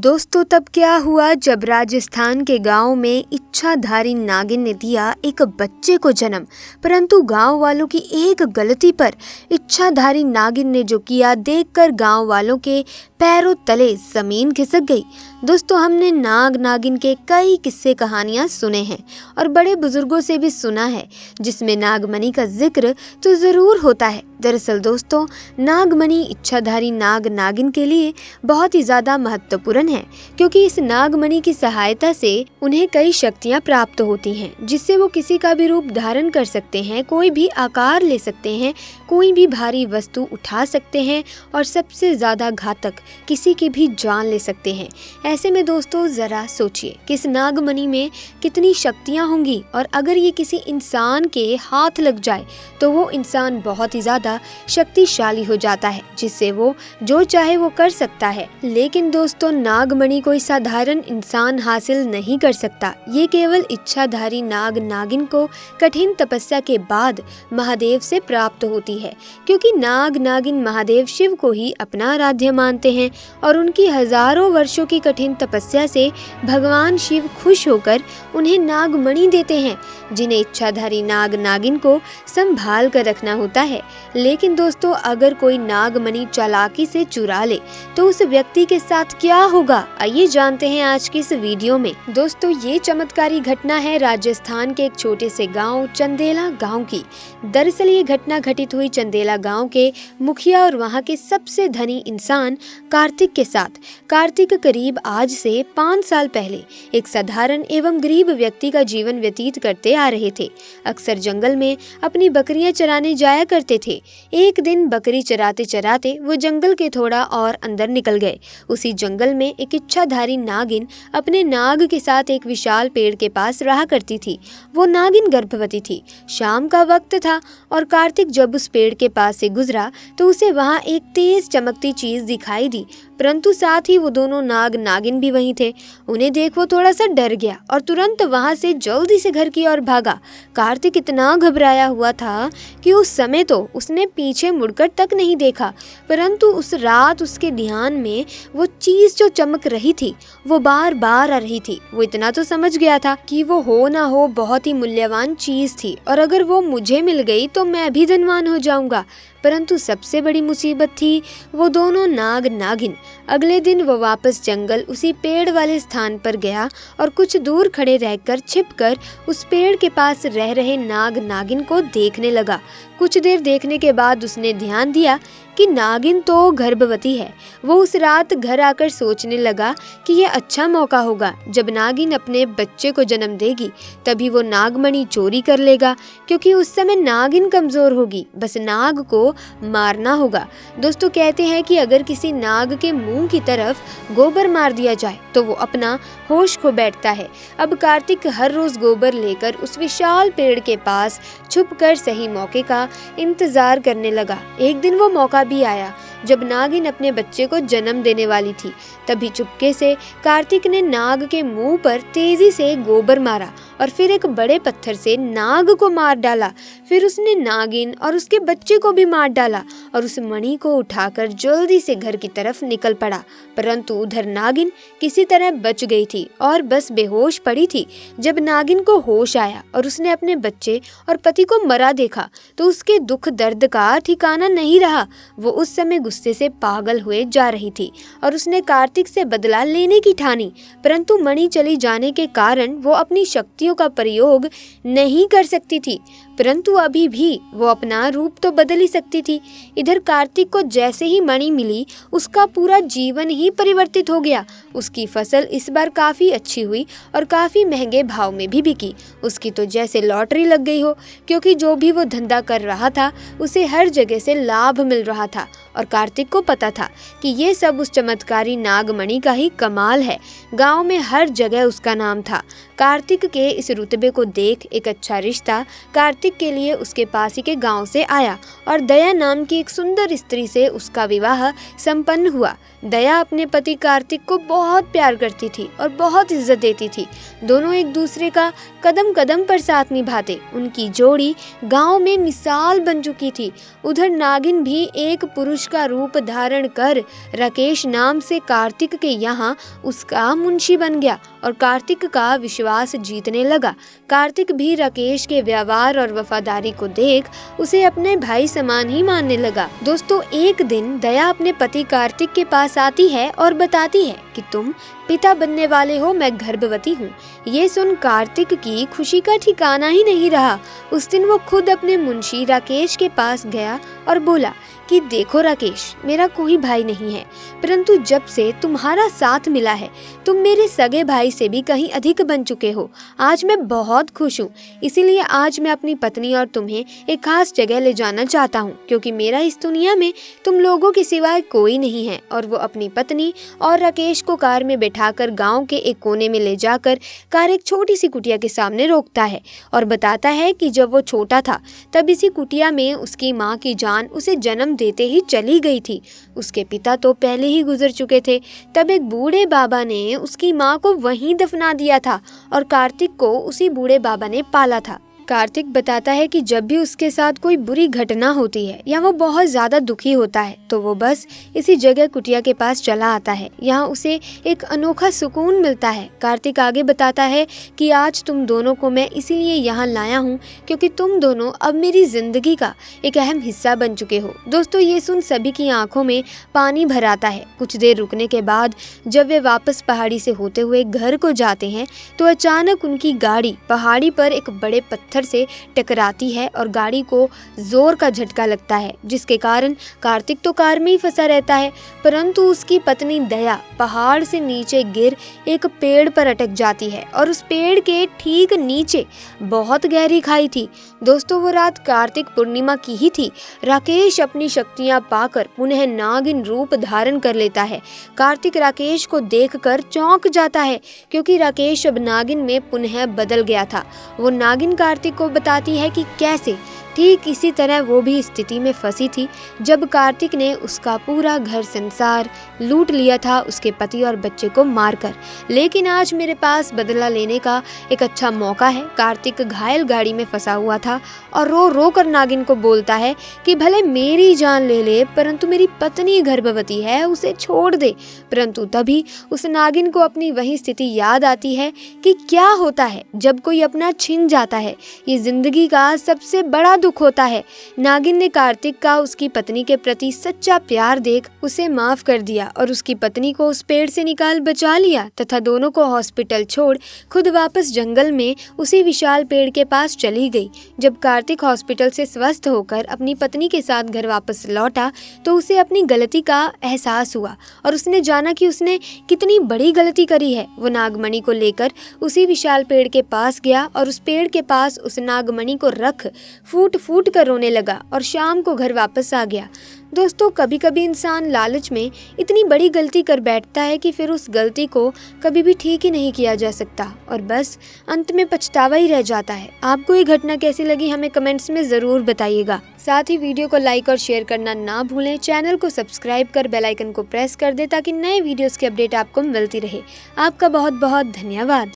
दोस्तों तब क्या हुआ जब राजस्थान के गांव में इच्छाधारी नागिन ने दिया एक बच्चे को जन्म। परंतु गांव वालों की एक गलती पर इच्छाधारी नागिन ने जो किया देखकर गांव वालों के पैरों तले जमीन खिसक गई। दोस्तों हमने नाग नागिन के कई किस्से कहानियां सुने हैं और बड़े बुजुर्गों से भी सुना है जिसमें नागमणि का जिक्र तो जरूर होता है। दरअसल दोस्तों नागमणि इच्छाधारी नाग नागिन के लिए बहुत ही ज्यादा महत्वपूर्ण है, क्योंकि इस नागमणि की सहायता से उन्हें कई शक्तियां प्राप्त होती हैं, जिससे वो किसी का भी रूप धारण कर सकते हैं, कोई भी आकार ले सकते हैं, कोई भी भारी वस्तु उठा सकते हैं और सबसे ज्यादा घातक किसी की भी जान ले सकते हैं। ऐसे में दोस्तों जरा सोचिए कि इस नागमणि में कितनी शक्तियां होंगी, और अगर ये किसी इंसान के हाथ लग जाए तो वो इंसान बहुत ही ज्यादा शक्तिशाली हो जाता है, जिससे वो जो चाहे वो कर सकता है। लेकिन दोस्तों नागमणि कोई साधारण इंसान हासिल नहीं कर सकता, ये केवल इच्छाधारी नाग नागिन को कठिन तपस्या के बाद महादेव से प्राप्त होती है, क्योंकि नाग नागिन महादेव शिव को ही अपना आराध्य मानते हैं और उनकी हजारों वर्षों की कठिन तपस्या से भगवान शिव खुश होकर उन्हें नागमणि देते हैं, जिन्हें इच्छाधारी नाग नागिन को संभाल कर रखना होता है। लेकिन दोस्तों अगर कोई नागमणि चालाकी से चुरा ले तो उस व्यक्ति के साथ क्या होगा, आइए जानते हैं आज की इस वीडियो में। दोस्तों ये चमत्कारी घटना है राजस्थान के एक छोटे से गांव चंदेला गांव की। दरअसल ये घटना घटित हुई चंदेला गांव के मुखिया और वहां के सबसे धनी इंसान कार्तिक के साथ। कार्तिक करीब आज से 5 साल पहले एक साधारण एवं गरीब व्यक्ति का जीवन व्यतीत करते आ रहे थे। अक्सर जंगल में अपनी बकरियां चराने जाया करते थे। एक दिन बकरी चराते चराते वो जंगल के थोड़ा और अंदर निकल गए। उसी जंगल में एक इच्छाधारी नागिन अपने नाग के साथ एक विशाल पेड़ के पास रहा करती थी। वो नागिन गर्भवती थी। शाम का वक्त था और कार्तिक जब उस पेड़ के पास से गुजरा तो उसे वहां एक तेज चमकती चीज दिखाई दी, परंतु साथ ही वो दोनों नाग नागिन भी वहीं थे। उन्हें देख वो थोड़ा सा डर गया और तुरंत वहां से जल्दी से घर की ओर भागा। कार्तिक इतना घबराया हुआ था कि उस समय तो उसने पीछे मुड़कर तक नहीं देखा, परंतु उस रात उसके ध्यान में वो चीज जो चमक रही थी वो बार बार आ रही थी। वो इतना तो समझ गया था कि वो हो ना हो बहुत ही मूल्यवान चीज थी और अगर वो मुझे मिल गई तो मैं भी धनवान हो जाऊंगा। परंतु सबसे बड़ी मुसीबत थी वो दोनों नाग नागिन। अगले दिन वो वापस जंगल उसी पेड़ वाले स्थान पर गया और कुछ दूर खड़े रहकर छिपकर उस पेड़ के पास रह रहे नाग नागिन को देखने लगा। कुछ देर देखने के बाद उसने ध्यान दिया कि नागिन तो गर्भवती है। वो उस रात घर आकर सोचने लगा कि यह अच्छा मौका होगा, जब नागिन अपने बच्चे को जन्म देगी तभी वो नागमणि चोरी कर लेगा, क्योंकि उस समय नागिन कमजोर होगी, बस नाग को मारना होगा। दोस्तों कहते हैं कि अगर किसी नाग के मुंह की तरफ गोबर मार दिया जाए तो वो अपना होश खो बैठता है। अब कार्तिक हर रोज गोबर लेकर उस विशाल पेड़ के पास छुपकर सही मौके का इंतजार करने लगा। एक दिन वो मौका भी आया जब नागिन अपने बच्चे को जन्म देने वाली थी। तभी चुपके से कार्तिक ने नाग के मुंह पर तेजी से गोबर मारा और फिर एक बड़े पत्थर से नाग को मार डाला। फिर उसने नागिन और उसके बच्चे को भी मार डाला और उस मणि को उठाकर जल्दी से घर की तरफ निकल पड़ा। परंतु उधर नागिन किसी तरह बच गई थी और बस बेहोश पड़ी थी। जब नागिन को होश आया और उसने अपने बच्चे और पति को मरा देखा तो उसके दुख दर्द का ठिकाना नहीं रहा। वो उस समय गुस्से से पागल हुए जा रही थी और उसने कार्तिक से बदला लेने की ठानी, परंतु मणि चली जाने के कारण वो अपनी शक्तियों का प्रयोग नहीं कर सकती थी। परंतु अभी भी वो अपना रूप तो बदल ही सकती थी। इधर कार्तिक को जैसे ही मणि मिली उसका पूरा जीवन ही परिवर्तित हो गया। उसकी फसल इस बार काफी अच्छी हुई और काफी महंगे भाव में भी बिकी। उसकी तो जैसे लॉटरी लग गई हो, क्योंकि जो भी वो धंधा कर रहा था उसे हर जगह से लाभ मिल रहा था और कार्तिक को पता था कि ये सब उस चमत्कारी नागमणि का ही कमाल है। गांव में हर जगह उसका नाम था। कार्तिक के इस रुतबे को देख एक अच्छा रिश्ता कार्तिक कार्तिक के लिए उसके पास ही के गांव से आया और दया नाम की एक सुंदर स्त्री से उसका विवाह संपन्न हुआ। दया अपने पति कार्तिक को बहुत प्यार करती थी और बहुत इज्जत देती थी। दोनों एक दूसरे का कदम कदम पर साथ निभाते। उनकी जोड़ी गांव में मिसाल बन चुकी थी। उधर नागिन भी एक पुरुष का रूप धारण कर राकेश नाम से कार्तिक के यहाँ उसका मुंशी बन गया और कार्तिक का विश्वास जीतने लगा। कार्तिक भी राकेश के व्यवहार और वफादारी को देख उसे अपने भाई समान ही मानने लगा। दोस्तों, एक दिन दया अपने पति कार्तिक के पास आती है और बताती है कि तुम पिता बनने वाले हो, मैं गर्भवती हूँ। ये सुन कार्तिक की खुशी का ठिकाना ही नहीं रहा। उस दिन वो खुद अपने मुंशी राकेश के पास गया और बोला कि देखो राकेश, मेरा कोई भाई नहीं है, परंतु जब से तुम्हारा साथ मिला है तुम मेरे सगे भाई से भी कहीं अधिक बन चुके हो। आज मैं बहुत खुश हूँ, इसीलिए आज मैं अपनी पत्नी और तुम्हें एक खास जगह ले जाना चाहता हूँ, क्योंकि मेरा इस दुनिया में तुम लोगों के सिवाय कोई नहीं है। और वो अपनी पत्नी और राकेश को कार में बैठाकर गाँव के एक कोने में ले जाकर कार एक छोटी सी कुटिया के सामने रोकता है और बताता है कि जब वो छोटा था तब इसी कुटिया में उसकी माँ की जान उसे जन्म देते ही चली गई थी। उसके पिता तो पहले ही गुजर चुके थे। तब एक बूढ़े बाबा ने उसकी माँ को वहीं दफना दिया था और कार्तिक को उसी बूढ़े बाबा ने पाला था। कार्तिक बताता है कि जब भी उसके साथ कोई बुरी घटना होती है या वो बहुत ज़्यादा दुखी होता है तो वो बस इसी जगह कुटिया के पास चला आता है। यहाँ उसे एक अनोखा सुकून मिलता है। कार्तिक आगे बताता है कि आज तुम दोनों को मैं इसीलिए यहाँ लाया हूँ क्योंकि तुम दोनों अब मेरी ज़िंदगी का एक अहम हिस्सा बन चुके हो। दोस्तों, ये सुन सभी की आंखों में पानी भर आता है। कुछ देर रुकने के बाद जब वे वापस पहाड़ी से होते हुए घर को जाते हैं तो अचानक उनकी गाड़ी पहाड़ी पर एक बड़े पत्थर से टकराती है और गाड़ी को जोर का झटका लगता है, जिसके कारण कार्तिक तो कार में ही फंसा रहता है, परंतु उसकी पत्नी दया पहाड़ से नीचे गिर एक पेड़ पर अटक जाती है और उस पेड़ के ठीक नीचे बहुत गहरी खाई थी। दोस्तों, वो रात कार्तिक पूर्णिमा की ही थी। राकेश अपनी शक्तियां पाकर पुनः नागिन रूप धारण कर लेता है। कार्तिक राकेश को देखकर चौंक जाता है क्योंकि राकेश अब नागिन में पुनः बदल गया था। वो नागिन कार्तिक को बताती है कि कैसे ठीक इसी तरह वो भी स्थिति में फंसी थी जब कार्तिक ने उसका पूरा घर संसार लूट लिया था उसके पति और बच्चे को मारकर। लेकिन आज मेरे पास बदला लेने का एक अच्छा मौका है। कार्तिक घायल गाड़ी में फंसा हुआ था और रो रो कर नागिन को बोलता है कि भले मेरी जान ले ले परंतु मेरी पत्नी गर्भवती है, उसे छोड़ दे। परंतु तभी उस नागिन को अपनी वही स्थिति याद आती है कि क्या होता है जब कोई अपना छिन जाता है। ये जिंदगी का सबसे बड़ा दुख होता है। नागिन ने कार्तिक का उसकी पत्नी के प्रति सच्चा प्यार देख उसे माफ कर दिया और उसकी पत्नी को उस पेड़ से निकाल बचा लिया तथा दोनों को हॉस्पिटल छोड़ खुद वापस जंगल में उसी विशाल पेड़ के पास चली गई। जब कार्तिक हॉस्पिटल से स्वस्थ होकर अपनी पत्नी के साथ घर वापस लौटा तो उसे अपनी गलती का एहसास हुआ और उसने जाना कि उसने कितनी बड़ी गलती करी है। वो नागमणि को लेकर उसी विशाल पेड़ के पास गया और उस पेड़ के पास उस नागमणि को रख फूट फूट कर रोने लगा और शाम को घर वापस आ गया। दोस्तों, कभी कभी इंसान लालच में इतनी बड़ी गलती कर बैठता है कि फिर उस गलती को कभी भी ठीक ही नहीं किया जा सकता और बस अंत में पछतावा ही रह जाता है। आपको ये घटना कैसी लगी हमें कमेंट्स में ज़रूर बताइएगा। साथ ही वीडियो को लाइक और शेयर करना ना भूलें। चैनल को सब्सक्राइब कर बेल आइकन को प्रेस कर दें ताकि नए वीडियोस की अपडेट आपको मिलती रहे। आपका बहुत बहुत धन्यवाद।